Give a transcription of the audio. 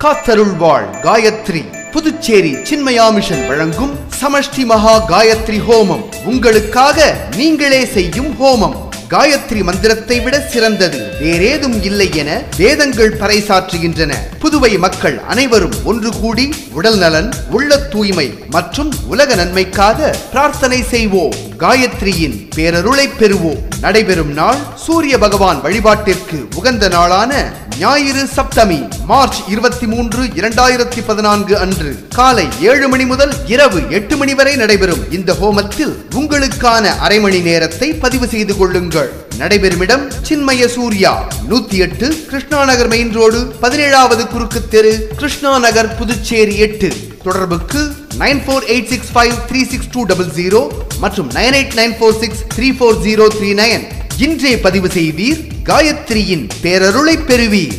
காத்தருள்வாள் Gayatri. Puducherry Chinmaya mission வழங்கும் சமஷ்டி மகா காயத்ரி ஹோமம். உங்களுக்காக நீங்களே செய்யும் ஹோமம். காயத்ரி மந்திரத்தை விட சிறந்தது வேறேதும் இல்லை என வேதங்கள் பறைசாற்றுகின்றன. புதுவை மக்கள் அனைவரும் ஒன்று கூடி உடல் நலன், உள்ள தூய்மை மற்றும் உலக நன்மைக்காக பிரார்த்தனை செய்வோம். காயத்ரியின் பேரருளை பெறுவோம். நடைபெறும் நாள் சூரிய பகவான் வழிபாட்டிற்கு உகந்த நாளான ஞாயிறு சப்தமி மார்ச் 23, 2014 அன்று காலை 7 மணி முதல் இரவு 8 மணி வரை நடைபெறும் இந்த ஹோமத்தில் உங்களுக்கான அரை மணி நேரத்தை பதிவு செய்து கொள்ளுங்கள். நடைபெறும் இடம் சின்மய சூர்யா, 108 கிருஷ்ணா நகர் மெயின் ரோடு, 17வது குறுக்கு தெரு, கிருஷ்ணா நகர், புதுச்சேரி 8. தொடர்புக்கு 9486536200 மற்றும் 9894634039. இன்றே பதிவு செய்வீர். காயத்ரியின் பேரருளை பெறுவீர்.